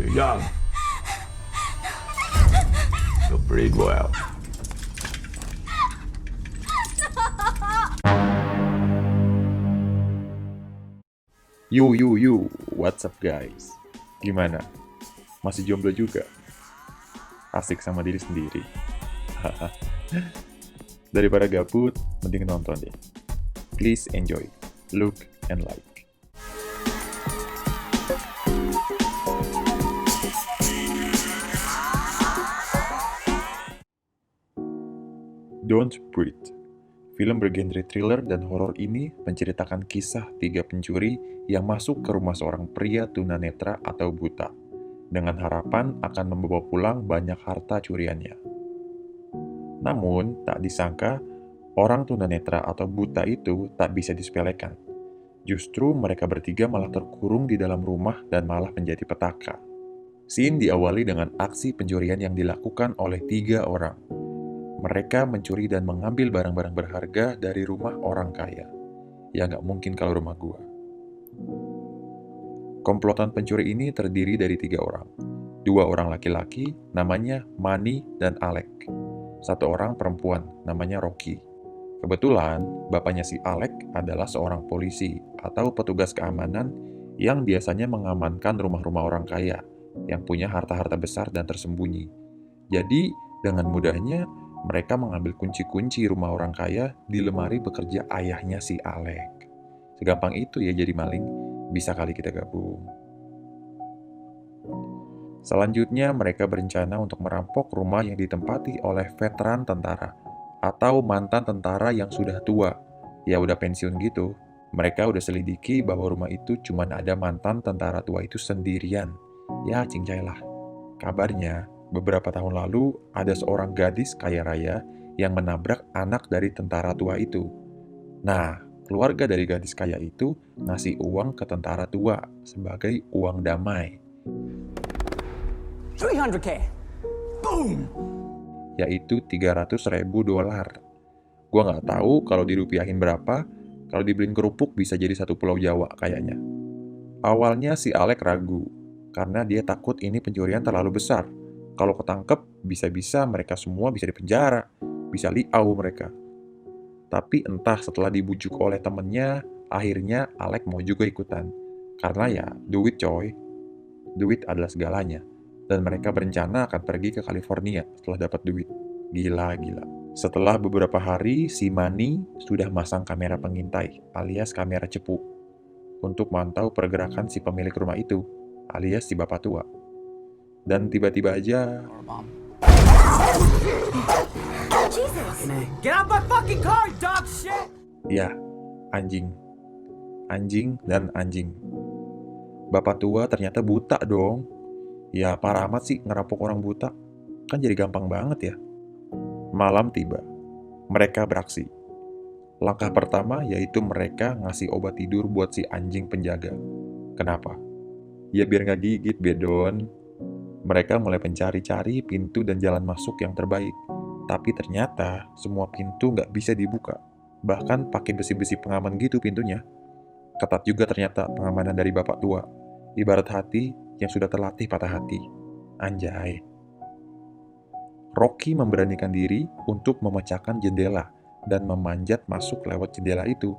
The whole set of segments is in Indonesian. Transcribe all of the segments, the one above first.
young. You're pretty well. Yo, what's up guys? Gimana? Masih jomblo juga? Asik sama diri sendiri? Daripada gabut, mending nonton deh. Please enjoy, look, and like. Don't Breathe. Film bergenre thriller dan horor ini menceritakan kisah 3 pencuri yang masuk ke rumah seorang pria tunanetra atau buta, dengan harapan akan membawa pulang banyak harta curiannya. Namun, tak disangka, orang tunanetra atau buta itu tak bisa disepelekan. Justru mereka bertiga malah terkurung di dalam rumah dan malah menjadi petaka. Scene diawali dengan aksi pencurian yang dilakukan oleh 3 orang. Mereka mencuri dan mengambil barang-barang berharga dari rumah orang kaya. Ya nggak mungkin kalau rumah gua. Komplotan pencuri ini terdiri dari 3 orang. 2 orang laki-laki, namanya Manny dan Alec. 1 orang perempuan, namanya Rocky. Kebetulan, bapaknya si Alec adalah seorang polisi atau petugas keamanan yang biasanya mengamankan rumah-rumah orang kaya yang punya harta-harta besar dan tersembunyi. Jadi, dengan mudahnya, mereka mengambil kunci-kunci rumah orang kaya di lemari bekerja ayahnya si Alec. Segampang itu ya jadi maling, bisa kali kita gabung. Selanjutnya mereka berencana untuk merampok rumah yang ditempati oleh veteran tentara atau mantan tentara yang sudah tua. Ya udah pensiun gitu. Mereka udah selidiki bahwa rumah itu cuma ada mantan tentara tua itu sendirian. Ya cincai lah. Kabarnya, beberapa tahun lalu, ada seorang gadis kaya raya yang menabrak anak dari tentara tua itu. Nah, keluarga dari gadis kaya itu ngasih uang ke tentara tua sebagai uang damai, 300K. Boom! yaitu $300.000. Gua nggak tahu kalau dirupiahin berapa, kalau dibeliin kerupuk bisa jadi 1 pulau Jawa kayaknya. Awalnya si Alec ragu, karena dia takut ini pencurian terlalu besar. Kalau ketangkep, bisa-bisa mereka semua bisa dipenjara, bisa liau mereka. Tapi entah setelah dibujuk oleh temennya, akhirnya Alec mau juga ikutan. Karena ya, duit coy. Duit adalah segalanya. Dan mereka berencana akan pergi ke California setelah dapat duit. Gila. Setelah beberapa hari, si Manny sudah masang kamera pengintai, alias kamera cepu, untuk mantau pergerakan si pemilik rumah itu, alias si bapak tua. Dan tiba-tiba aja, Get out my fucking car, dog shit! ya, anjing. Anjing dan anjing. Bapak tua ternyata buta dong. Ya, parah amat sih ngerampok orang buta. Kan jadi gampang banget ya. Malam tiba. Mereka beraksi. Langkah pertama yaitu mereka ngasih obat tidur buat si anjing penjaga. Kenapa? Ya biar nggak gigit, bedon. Mereka mulai mencari-cari pintu dan jalan masuk yang terbaik. Tapi ternyata semua pintu nggak bisa dibuka. Bahkan pakai besi-besi pengaman gitu pintunya. Ketat juga ternyata pengamanan dari bapak tua. Ibarat hati yang sudah terlatih patah hati. Anjay. Rocky memberanikan diri untuk memecahkan jendela dan memanjat masuk lewat jendela itu.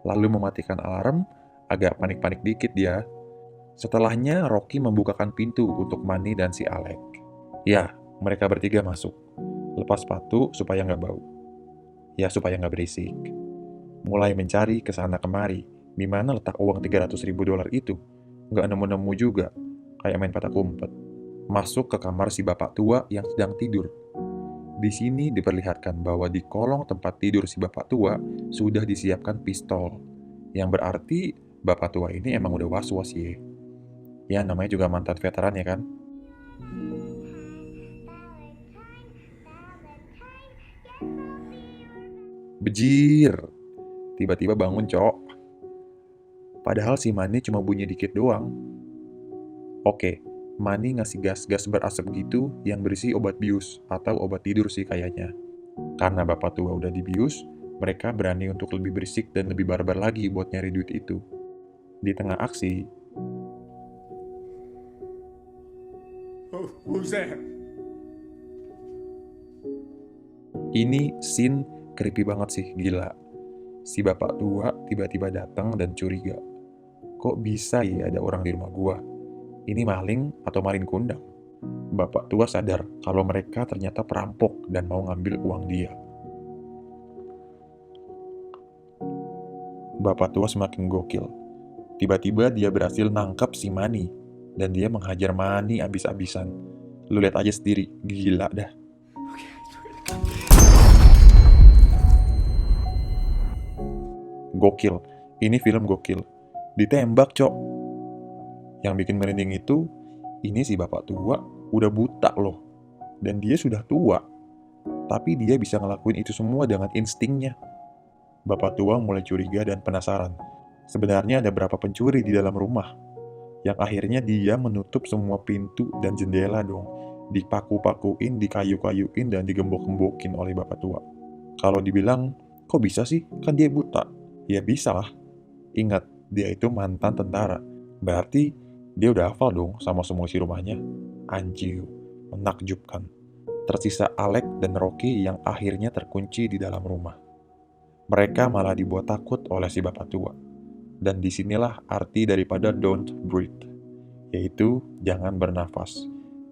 Lalu mematikan alarm, agak panik-panik dikit dia. Setelahnya, Rocky membukakan pintu untuk Manny dan si Alec. Ya, mereka bertiga masuk. Lepas sepatu supaya nggak bau. Ya, supaya nggak berisik. Mulai mencari ke sana kemari, di mana letak uang $300.000 itu. Nggak nemu-nemu juga, kayak main petak umpet. Masuk ke kamar si bapak tua yang sedang tidur. Di sini diperlihatkan bahwa di kolong tempat tidur si bapak tua sudah disiapkan pistol. Yang berarti bapak tua ini emang udah was-was ya. Ya namanya juga mantan veteran ya kan. Bejir. Tiba-tiba bangun cok. Padahal si Manny cuma bunyi dikit doang. Oke, Manny ngasih gas-gas berasap gitu yang berisi obat bius atau obat tidur sih kayaknya. Karena bapak tua udah dibius, mereka berani untuk lebih berisik dan lebih barbar lagi buat nyari duit itu. Di tengah aksi, Who's there? Ini scene creepy banget sih, gila. Si bapak tua tiba-tiba datang dan curiga. Kok bisa ya ada orang di rumah gua? Ini maling atau maling kundang? Bapak tua sadar kalau mereka ternyata perampok dan mau ngambil uang dia. Bapak tua semakin gokil. Tiba-tiba dia berhasil nangkap si Mani, dan dia menghajar Mani abis-abisan. Lu lihat aja sendiri, gila dah. Gokil, ini film gokil. Ditembak, cok. Yang bikin merinding itu, ini si bapak tua udah buta loh. Dan dia sudah tua. Tapi dia bisa ngelakuin itu semua dengan instingnya. Bapak tua mulai curiga dan penasaran. Sebenarnya ada berapa pencuri di dalam rumah? Yang akhirnya dia menutup semua pintu dan jendela dong. Dipaku-pakuin, dikayu-kayuin, dan digembok-gembokin oleh bapak tua. Kalau dibilang, kok bisa sih? Kan dia buta. Ya bisa lah. Ingat, dia itu mantan tentara. Berarti dia udah hafal dong sama semua isi rumahnya. Anjir, menakjubkan. Tersisa Alec dan Rocky yang akhirnya terkunci di dalam rumah. Mereka malah dibuat takut oleh si bapak tua. Dan disinilah arti daripada don't breathe, yaitu jangan bernafas.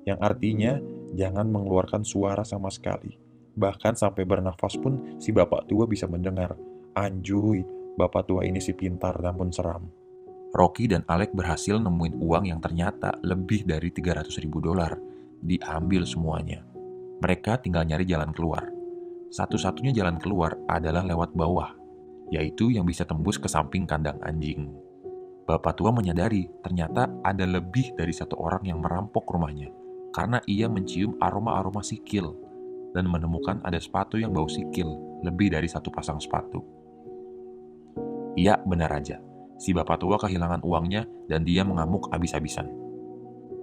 Yang artinya jangan mengeluarkan suara sama sekali. Bahkan sampai bernafas pun si bapak tua bisa mendengar. Anjuy, bapak tua ini si pintar namun seram. Rocky dan Alec berhasil nemuin uang yang ternyata lebih dari $300.000. Diambil semuanya. Mereka tinggal nyari jalan keluar. Satu-satunya jalan keluar adalah lewat bawah, yaitu yang bisa tembus ke samping kandang anjing. Bapak tua menyadari ternyata ada lebih dari satu orang yang merampok rumahnya, karena ia mencium aroma-aroma sikil, dan menemukan ada sepatu yang bau sikil, lebih dari satu pasang sepatu. Iya, benar aja. Si bapak tua kehilangan uangnya dan dia mengamuk abis-abisan.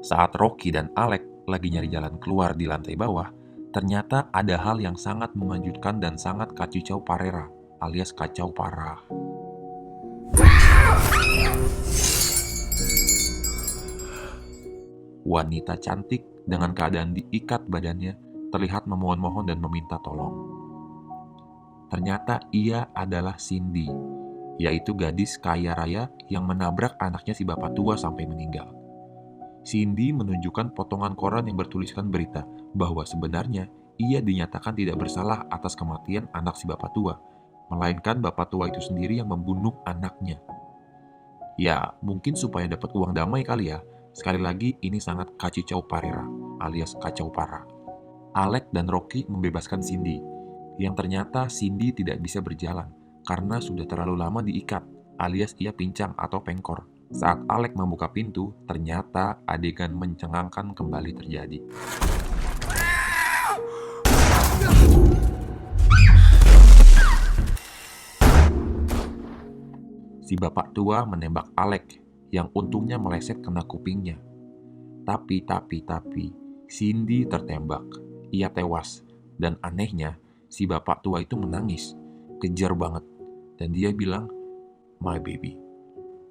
Saat Rocky dan Alec lagi nyari jalan keluar di lantai bawah, ternyata ada hal yang sangat mengejutkan dan sangat kacau parera, alias kacau parah. Wanita cantik dengan keadaan diikat badannya terlihat memohon-mohon dan meminta tolong. Ternyata ia adalah Cindy, yaitu gadis kaya raya yang menabrak anaknya si bapak tua sampai meninggal. Cindy menunjukkan potongan koran yang bertuliskan berita bahwa sebenarnya ia dinyatakan tidak bersalah atas kematian anak si bapak tua, melainkan bapak tua itu sendiri yang membunuh anaknya. Ya, mungkin supaya dapat uang damai kali ya. Sekali lagi, ini sangat kacau parera, alias kacau parah. Alec dan Rocky membebaskan Cindy, yang ternyata Cindy tidak bisa berjalan karena sudah terlalu lama diikat, alias ia pincang atau pengkor. Saat Alec membuka pintu, ternyata adegan mencengangkan kembali terjadi. Si bapak tua menembak Alec, yang untungnya meleset kena kupingnya. Tapi, Cindy tertembak. Ia tewas, dan anehnya, si bapak tua itu menangis. Kejar banget. Dan dia bilang, "My baby,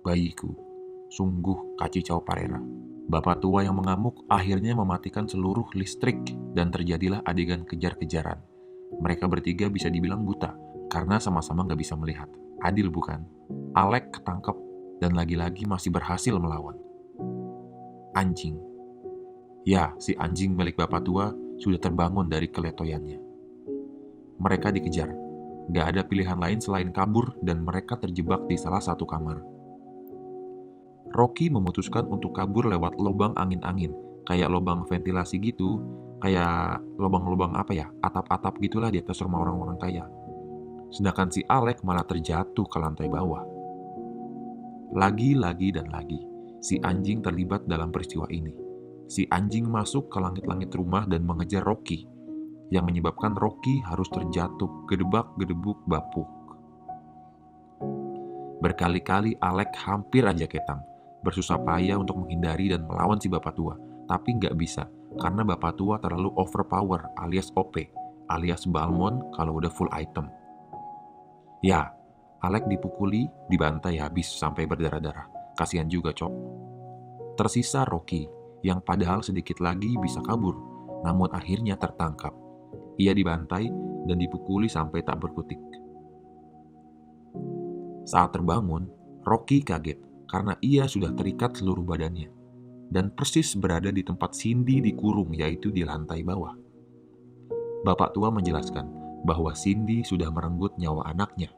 bayiku." Sungguh kacau parera. Bapak tua yang mengamuk akhirnya mematikan seluruh listrik dan terjadilah adegan kejar-kejaran. Mereka bertiga bisa dibilang buta karena sama-sama nggak bisa melihat. Adil bukan? Alec ketangkep dan lagi-lagi masih berhasil melawan. Anjing. Ya, si anjing milik bapak tua sudah terbangun dari keletoyannya. Mereka dikejar. Nggak ada pilihan lain selain kabur dan mereka terjebak di salah satu kamar. Rocky memutuskan untuk kabur lewat lubang angin-angin, kayak lubang ventilasi gitu, kayak lubang-lubang atap-atap gitulah di atas rumah orang-orang kaya. Sedangkan si Alec malah terjatuh ke lantai bawah. Lagi dan lagi, si anjing terlibat dalam peristiwa ini. Si anjing masuk ke langit-langit rumah dan mengejar Rocky, yang menyebabkan Rocky harus terjatuh gedebak-gedebuk bapuk. Berkali-kali Alec hampir aja ketang, bersusah payah untuk menghindari dan melawan si bapak tua, tapi nggak bisa karena bapak tua terlalu overpower alias OP, alias Balmond kalau udah full item. Ya, Alec dipukuli, dibantai habis sampai berdarah-darah. Kasihan juga, cok. Tersisa Rocky, yang padahal sedikit lagi bisa kabur, namun akhirnya tertangkap. Ia dibantai dan dipukuli sampai tak berkutik. Saat terbangun, Rocky kaget karena ia sudah terikat seluruh badannya dan persis berada di tempat Cindy dikurung, yaitu di lantai bawah. Bapak tua menjelaskan bahwa Cindy sudah merenggut nyawa anaknya,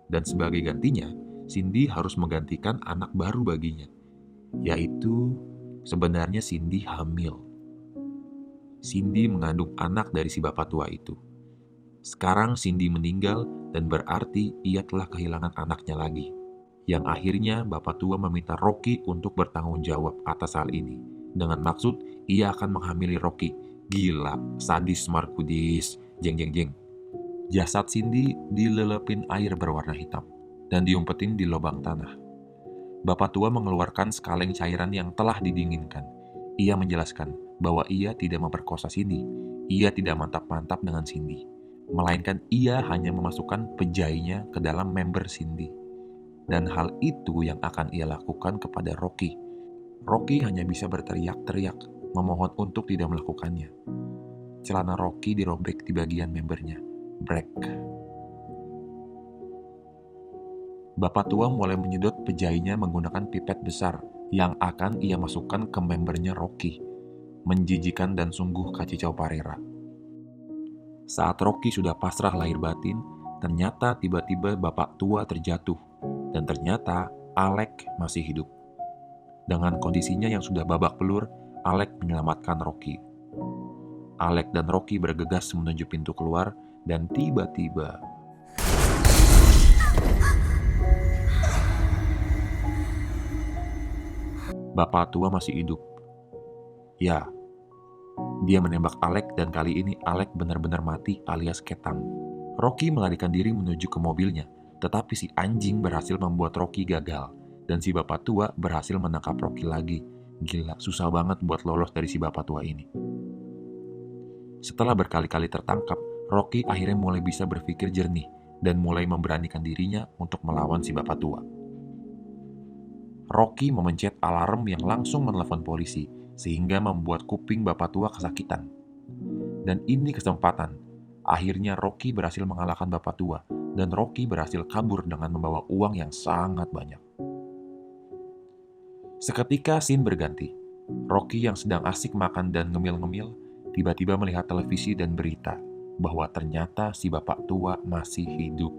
dan sebagai gantinya, Cindy harus menggantikan anak baru baginya, yaitu sebenarnya Cindy hamil. Cindy mengandung anak dari si bapak tua itu. Sekarang Cindy meninggal dan berarti ia telah kehilangan anaknya lagi. Yang akhirnya bapak tua meminta Rocky untuk bertanggung jawab atas hal ini. Dengan maksud ia akan menghamili Rocky. Gila, sadis Markudis. Jeng jeng jeng. Jasad Cindy dilelepin air berwarna hitam dan diumpetin di lubang tanah. Bapak tua mengeluarkan sekaleng cairan yang telah didinginkan. Ia menjelaskan bahwa ia tidak memperkosa Cindy. Ia tidak mantap-mantap dengan Cindy, melainkan ia hanya memasukkan pejainya ke dalam member Cindy. Dan hal itu yang akan ia lakukan kepada Rocky. Rocky hanya bisa berteriak-teriak, memohon untuk tidak melakukannya. Celana Rocky dirobek di bagian membernya. Break. Bapak tua mulai menyedot pejainya menggunakan pipet besar yang akan ia masukkan ke membernya Rocky. Menjijikan dan sungguh kacicau parera. Saat Rocky sudah pasrah lahir batin, ternyata tiba-tiba bapak tua terjatuh. Dan ternyata Alec masih hidup. Dengan kondisinya yang sudah babak belur, Alec menyelamatkan Rocky. Alec dan Rocky bergegas menuju pintu keluar dan tiba-tiba bapak tua masih hidup. Ya, dia menembak Alec dan kali ini Alec benar-benar mati alias ketang. Rocky melarikan diri menuju ke mobilnya. Tetapi si anjing berhasil membuat Rocky gagal, dan si bapak tua berhasil menangkap Rocky lagi. Gila, susah banget buat lolos dari si bapak tua ini. Setelah berkali-kali tertangkap, Rocky akhirnya mulai bisa berpikir jernih, dan mulai memberanikan dirinya untuk melawan si bapak tua. Rocky memencet alarm yang langsung menelepon polisi, sehingga membuat kuping bapak tua kesakitan. Dan ini kesempatan. Akhirnya Rocky berhasil mengalahkan bapak tua, dan Rocky berhasil kabur dengan membawa uang yang sangat banyak. Seketika scene berganti. Rocky yang sedang asik makan dan ngemil-ngemil, tiba-tiba melihat televisi dan berita bahwa ternyata si bapak tua masih hidup.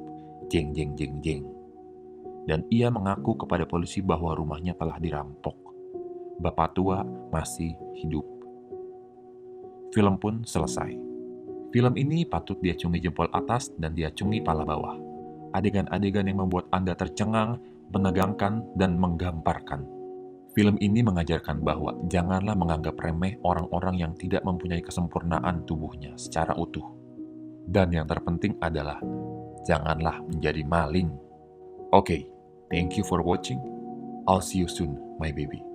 Jeng jeng jeng jeng. Dan ia mengaku kepada polisi bahwa rumahnya telah dirampok. Bapak tua masih hidup. Film pun selesai. Film ini patut diacungi jempol atas dan diacungi pala bawah. Adegan-adegan yang membuat Anda tercengang, menegangkan, dan menggamparkan. Film ini mengajarkan bahwa janganlah menganggap remeh orang-orang yang tidak mempunyai kesempurnaan tubuhnya secara utuh. Dan yang terpenting adalah, janganlah menjadi maling. Oke, thank you for watching. I'll see you soon, my baby.